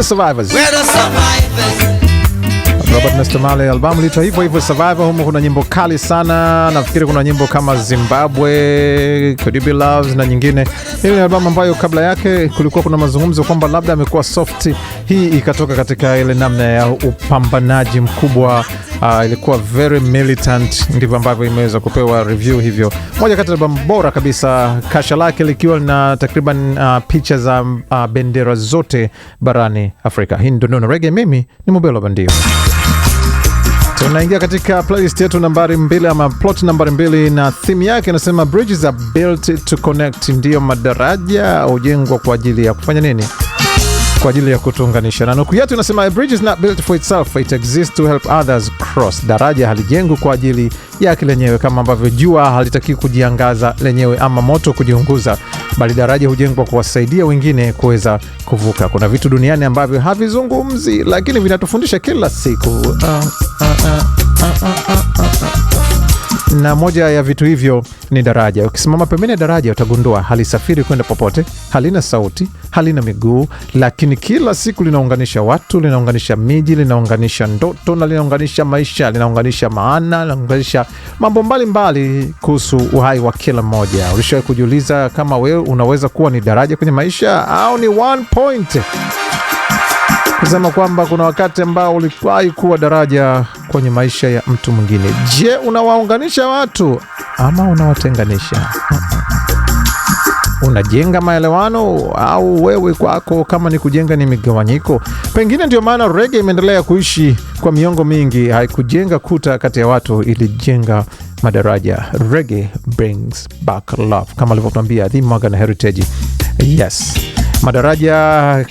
the Survivors. Robert Nesta Marley, albamu lito hivyo Survivor. Humo kuna nyimbo kali sana. Nafikiri kuna nyimbo kama Zimbabwe, Could You Be Loved na nyingine. Hii ni albamu ambayo kabla yake kulikuwa kuna mazungumzo kwamba labda amekuwa soft. Hii ikatoka katika ile namna ya upambanaji mkubwa. Ilikuwa very militant, ndivyo ambavyo imeweza kupewa review hivyo. Moja kati ya albamu bora kabisa, kasha lake likiwa na takriban picha za bendera zote barani Afrika. Hii ndio Dondona Reggae, mimi ni Mobelo Bandio. Tunaingia katika playlist yetu nambari 2 ama plot nambari 2, na theme yake inasema bridges are built to connect. Ndiyo, madaraja hujengwa kwa ajili ya kufanya nini? Kwa ajili ya kutuunganisha. Na nuku yetu inasema a bridge is not built for itself, it exists to help others cross. Daraja halijengwi kwa ajili yake lenyewe, kama ambavyo jua halitaki kujiangaza lenyewe ama moto kujiunguza, bali daraja hujengwa kuwasaidia wengine kuweza kuvuka. Kuna vitu duniani ambavyo havizungumzi lakini vinatufundisha kila siku. Na moja ya vitu hivyo ni daraja. Ukisimama pembeni ya daraja utagundua halisafiri kwenda popote, halina sauti, halina miguu, lakini kila siku linaunganisha watu, linaunganisha miji, linaunganisha ndoto, na linaunganisha maisha, linaunganisha maana, linaunganisha mambo mbalimbali kuhusu uhai wa kila mmoja. Ulishawahi kujiuliza kama wewe unaweza kuwa ni daraja kwenye maisha au ni one point? Kusema kwamba kuna wakati ambao uliwahi kuwa daraja kwenye maisha ya mtu mwingine. Je, unawaunganisha watu ama unawatenganisha? Unajenga maelewano au wewe kwako kama ni kujenga ni migawanyiko? Pengine ndio maana reggae imeendelea kuishi kwa miongo mingi. Haikujenga kuta kati ya watu, ilijenga madaraja. Reggae brings back love, kama alivyotuambia The Morgan Heritage. Yes. Madaraja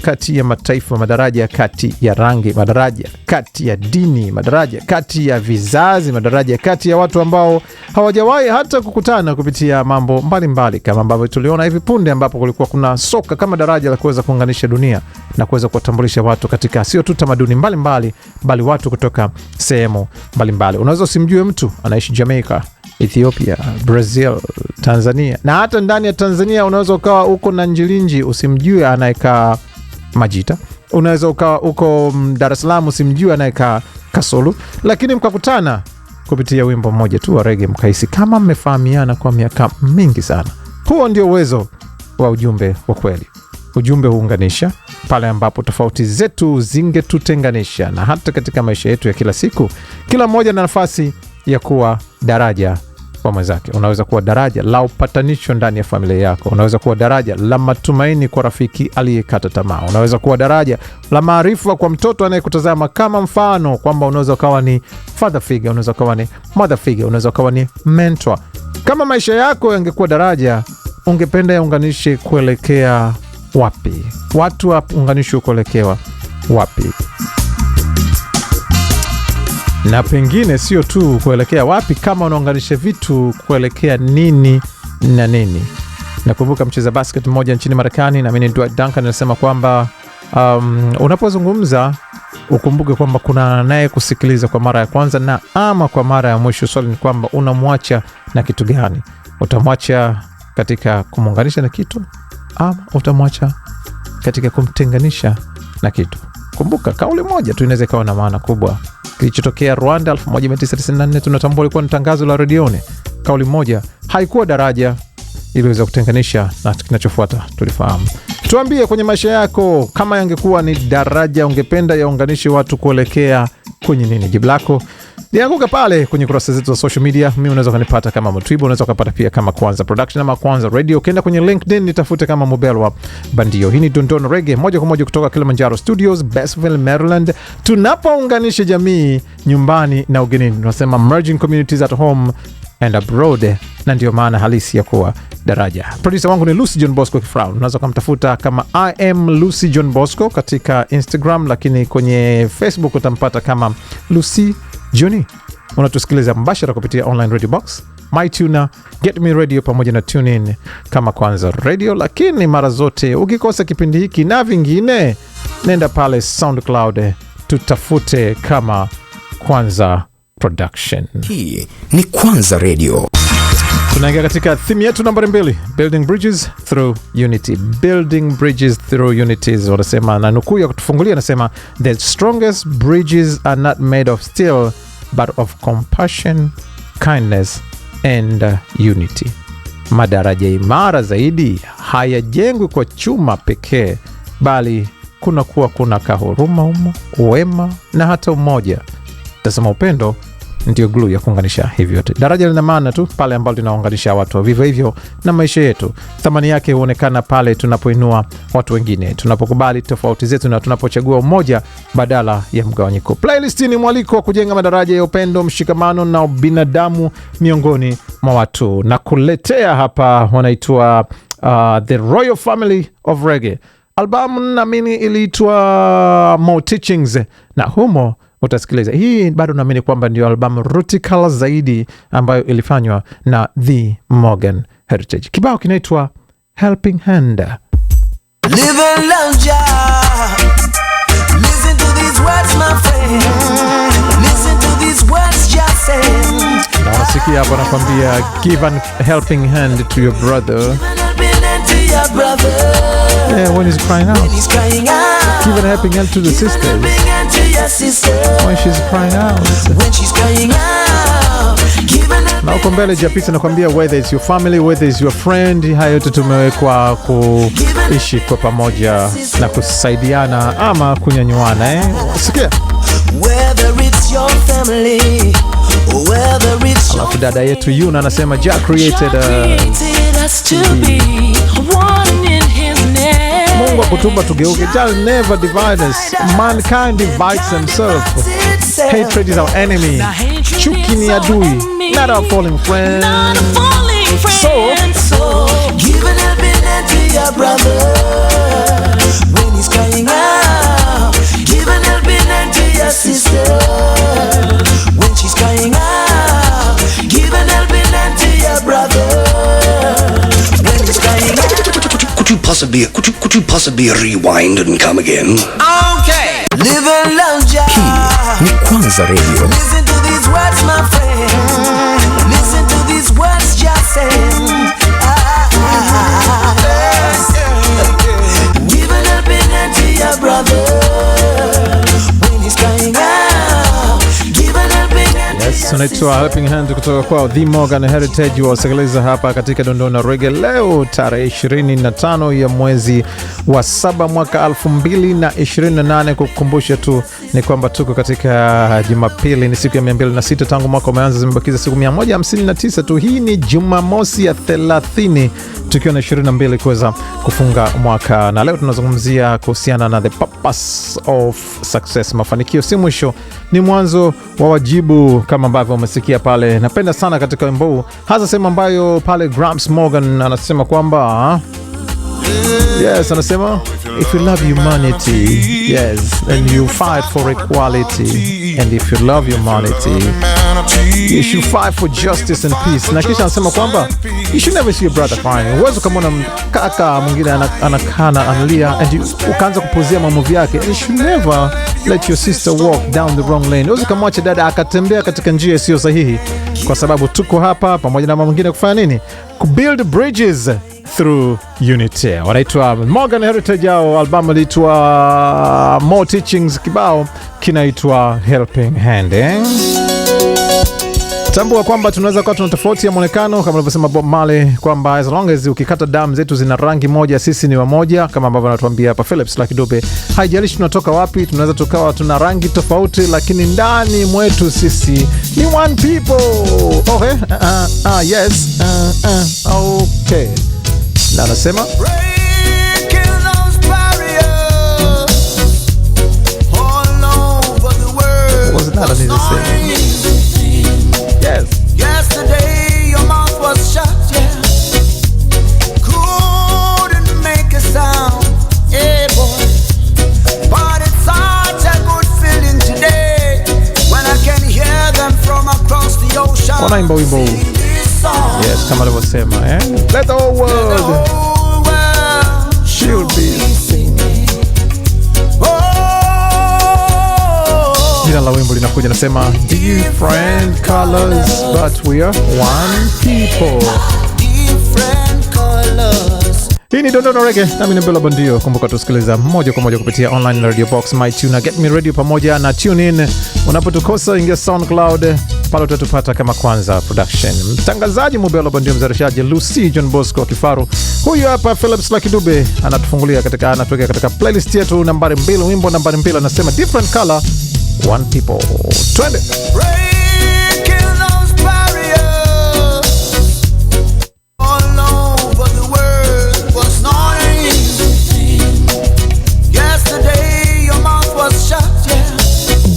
kati ya mataifa, madaraja kati ya rangi, madaraja kati ya dini, madaraja kati ya vizazi, madaraja kati ya watu ambao hawajawahi hata kukutana kupitia mambo mbalimbali, kama ambavyo tuliona hivi punde ambapo kulikuwa kuna soka kama daraja la kuweza kuunganisha dunia na kuweza kuwatambulisha watu katika sio tu tamaduni mbalimbali, bali watu kutoka sehemu mbalimbali. Unaweza usimjue mtu anaishi Jamaica, Ethiopia, Brazil, Tanzania, na hata ndani ya Tanzania unaweza ukawa uko na Njilinji usimjue anayekaa Majita. Unaweza ukawa uko Dar es Salaam usimjue anayekaa Kasulu, lakini mkakutana kupitia wimbo mmoja tu wa reggae, mkahisi kama mmefahamiana kwa miaka mingi sana. Huo ndio uwezo wa ujumbe wa kweli. Ujumbe huunganisha pale ambapo tofauti zetu zingetutenganisha. Na hata katika maisha yetu ya kila siku, kila mmoja na nafasi ya kuwa daraja kwa mwenzake. Unaweza kuwa daraja la upatanisho ndani ya familia yako. Unaweza kuwa daraja la matumaini kwa rafiki aliyekata tamaa. Unaweza kuwa daraja la maarifa kwa mtoto anayekutazama kama mfano, kwamba unaweza kuwa ni father figure, unaweza kuwa ni mother figure, unaweza kuwa ni mentor. Kama maisha yako yangekuwa daraja, ungependa yaunganishe kuelekea wapi? Watu waunganishwe kuelekea wapi? Na pengine sio tu kuelekea wapi, kama unaunganisha vitu kuelekea nini na nini. Nakumbuka mcheza basket mmoja nchini Marekani, na mimi Dwight Duncan, anasema kwamba unapozungumza ukumbuke kwamba kuna naye kusikiliza kwa mara ya kwanza na ama kwa mara ya mwisho. Swali ni kwamba unamwacha na kitu gani? Utamwacha katika kumuunganisha na kitu ama utamwacha katika kumtenganisha na kitu? Kumbuka kauli moja tu inaweza ikawa na maana kubwa. Kilichotokea Rwanda 1994 tunatambua ilikuwa ni tangazo la redioni. Kauli moja haikuwa daraja, iliweza kutenganisha, na kinachofuata tulifahamu. Tuambie kwenye maisha yako, kama yangekuwa ni daraja ungependa yaunganishe watu kuelekea kwenye nini? Jibu lako lianguka pale kwenye kurasa zetu za social media. Mimi unaweza kunipata kama Mtwibo, unaweza kupata pia kama Kwanza Production ama Kwanza Radio. Ukienda kwenye LinkedIn nitafute kama Mobelwa Bandio. Hii ni Dondona Reggae moja kwa moja kutoka Kilimanjaro Studios, Basville, Maryland. Tunapounganisha jamii nyumbani na ugenini, tunasema merging communities at home and abroad, na ndio maana halisi ya kuwa daraja. Producer wangu ni Lucy John Bosco Kifrao. Unaweza kumtafuta kama I am Lucy John Bosco katika Instagram, lakini kwenye Facebook utampata kama Lucy Johnny. Unatusikiliza mbashara kupitia online radio box, MyTuner, Get Me Radio pamoja na TuneIn kama Kwanza Radio. Lakini mara zote ukikosa kipindi hiki na vingine, nenda pale SoundCloud, tutafute kama Kwanza Production. Hii ni Kwanza Radio. Tunaingia katika theme yetu nambari 2, building bridges through unity. Building bridges through unity, wanasema, na nukuu ya kutufungulia nasema, the strongest bridges are not made of steel but of compassion, kindness and unity. Madaraja imara zaidi hayajengwi kwa chuma pekee, bali kuna kahuruma, wema na hata umoja. Tasema upendo ndio glue ya kuunganisha hivi yote. Daraja lina maana tu pale ambapo linaunganisha watu. Vivyo hivyo na maisha yetu, thamani yake huonekana pale tunapoinua watu wengine, tunapokubali tofauti zetu na tunapochagua umoja badala ya mgawanyiko. Playlist ni mwaliko wa kujenga madaraja ya upendo, mshikamano na binadamu miongoni mwa watu. Na kuletea hapa wanaitwa The Royal Family of Reggae. Albamu naamini iliitwa More Teachings, na humo utasikiliza. Hii bado naamini kwamba ndio albamu rutical zaidi ambayo ilifanywa na The Morgan Heritage. Kibao kinaitwa Helping Hand. Live and love Jah. Listen to these words, my friend. Listen to these words Jah said. Na unasikia hapo anakuambia give a helping hand to your brother. Yeah, when he's crying out. Give a helping hand to the sisters. When she's crying out. Na uko mbele Japita nakwambia, whether it's your family, whether it's your friend, hayo yote tumewekwa kuishi kwa pamoja na kusaidiana ama kunyanyuana. Sikia. Whether it's your family, whether it's alafu dada yetu Yuna anasema Jah created us to be one in his name. Mungu akutumba tugeuke. Jah never divide us. Mankind divides themselves. Hatred is our enemy. Chuki ni adui, not our falling friend. So give an helping hand to your brother when he's crying out. Give an helping hand to your sister when she's crying out. Give an helping hand to your brother when he's crying out. Could you possibly rewind and come again? Okay. Live and love Jah. Hii ni Kwanza Radio. Listen to these words, my friend. Listen to these words Jah said. Give an helping hand to your brother when he's crying out. Give an helping hand. Yes, unaitwa Helping Hand kutoka kwa The Morgan Heritage. Wasikiliza hapa katika Dondona Reggae leo tarehe 25 ya mwezi wa 7 mwaka 2028. Kukumbusha tu ni kwamba tuko katika Jumapili, ni siku ya 206 tangu mwaka umeanza, zimebakiza siku 159 tu. Hii ni Jumamosi ya 30 tukiwa na 22 kuweza kufunga mwaka, na leo tunazungumzia kuhusiana na the purpose of success. Mafanikio si mwisho, ni mwanzo wa wajibu, kama ambavyo umesikia pale. Napenda sana katika wimbo huu hasa sehemu ambayo pale Gramps Morgan anasema kwamba yes, anasema if you love humanity, yes, and you fight for equality, and if you love humanity, you should fight for justice and peace. Na kisha anasema kwamba you should never see your brother crying. Uwezo kama una kaka mwingine anakana analia and ukaanza kupozea maumivu yake, you should never let your sister walk down the wrong lane. Uwezo kama acha dada akatembea katika njia isiyo sahihi, kwa sababu tuko hapa pamoja na mama mwingine kufanya nini? Build bridges through unity. Wanaitwa Morgan Heritage, au albamu inaitwa More Teachings, kibao kinaitwa Helping Hand. Tambua kwamba tunaweza kuwa tuna tofauti ya muonekano kama alivyosema Bob Marley, kwamba as long as ukikata damu zetu zina rangi moja, sisi ni wamoja, kama ambavyo anatuambia hapa Philips Lucky Dube. Haijalishi tunatoka wapi, tunaweza tukawa tuna rangi tofauti, lakini ndani mwetu sisi ni one people. Okay, yes, okay. Na anasema what was that I need to say? Yes. Yesterday your mouth was shut, yeah. Couldn't make a sound, hey boy. But it's such a good feeling today when I can hear them from across the ocean. Wanaimba wimbo. Yes, kama alivyosema, let the whole world should be singing. la wimbo linakuja nasema different colors but we are one people. Different colors. Hii ni Dondona Reggae nami ni Mbelo Bondio. Kumbuka tusikiliza moja kwa moja kupitia online radio box, MyTuner, Get Me Radio pamoja na TuneIn. Unapotukosa ingia SoundCloud, pale utatupata kama Kwanza Production. Mtangazaji Mbelo Bondio, mzalishaji Lucy John Bosco Kifaru. Huyu hapa Philips Lucky Dube anatufungulia katika playlist yetu nambari 2, wimbo nambari 2 anasema Different Color One People. Twende.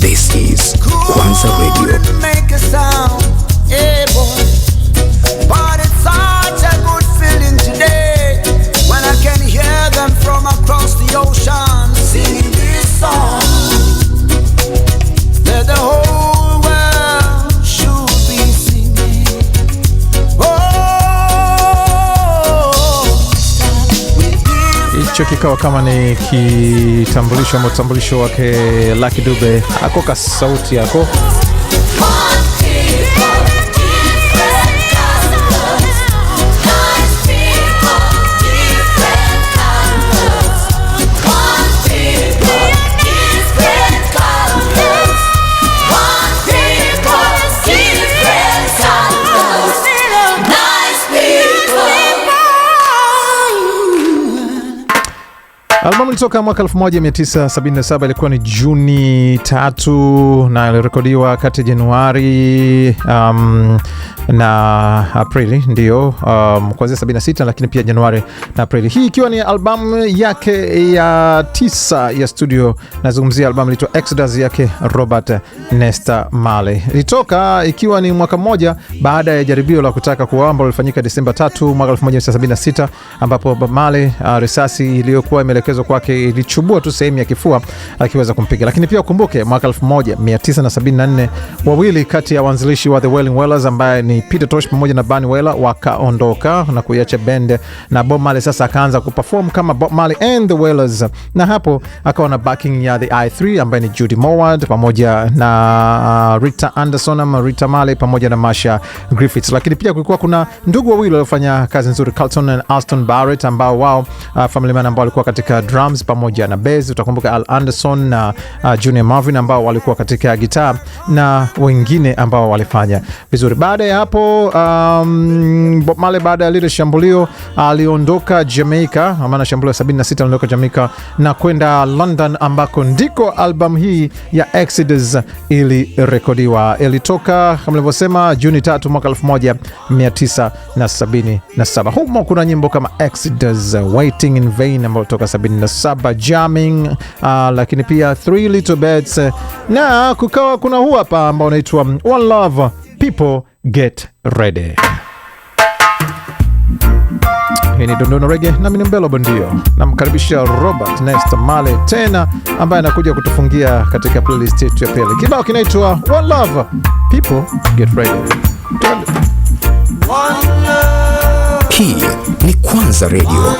This is Kwanza Radio. Make a sound, yeah, boy. But it's such a good feeling today when I can hear them from across the ocean singing this song that the whole world should be singing. Hicho kikawa kama ni kitambulisho ama utambulisho wake Lucky Dube. Ako ka sauti yako. Albamu ilitoka mwaka 1977, ilikuwa ni Juni 3 na ilirekodiwa kati ya Januari na Aprili, ndio kuanzia 76, lakini pia Januari na Aprili. Hii ikiwa ni albamu yake ya 9 ya studio. Nazungumzia albamu ilitwa Exodus yake Robert Nesta Marley. Ilitoka ikiwa ni mwaka mmoja baada ya jaribio la kutaka kuoa ambalo lilifanyika Disemba 3 mwaka 1976, ambapo Bob Marley risasi iliyokuwa imeelekezwa kwake ilichubua tu sehemu ya kifua akiweza kumpiga. Lakini pia ukumbuke mwaka 1974 wawili kati ya waanzilishi wa The Wailing Wailers ambaye ni Peter Tosh pamoja na Bunny Wailer wakaondoka na kuiacha band, na Bob Marley sasa akaanza kuperform kama Bob Marley and The Wailers, na hapo akawa na backing ya The I3 ambaye ni Judy Mowat pamoja na Rita Anderson ama Rita Marley pamoja na Marsha Griffiths. Lakini pia kulikuwa kuna ndugu wawili waliofanya kazi nzuri, Carlton and Alston Barrett, ambao wao family man ambao walikuwa katika drums pamoja na bass. Utakumbuka Al Anderson na Junior Marvin ambao walikuwa katika gitaa na wengine ambao walifanya vizuri. Baada ya hapo Bob Marley baada ya lile shambulio aliondoka Jamaica, maana shambulio 76 aliondoka Jamaica na kwenda London ambako ndiko album hii ya Exodus ilirekodiwa. Ilitoka kama nilivyosema Juni 3 mwaka 1977. Humo kuna nyimbo kama Exodus, Waiting in Vain ambayo toka 77, Jamming, lakini pia Three Little Birds, na kukawa kuna huu hapa ambao unaitwa One Love, People Get Ready. Hii ni Dondona Reggae na mimi Mbelo Bondio. Namkaribisha Robert Nesta Marley tena ambaye anakuja kutufungia katika playlist yetu ya pili. Kibao kinaitwa One Love, People Get Ready. Hii ni Kwanza Radio.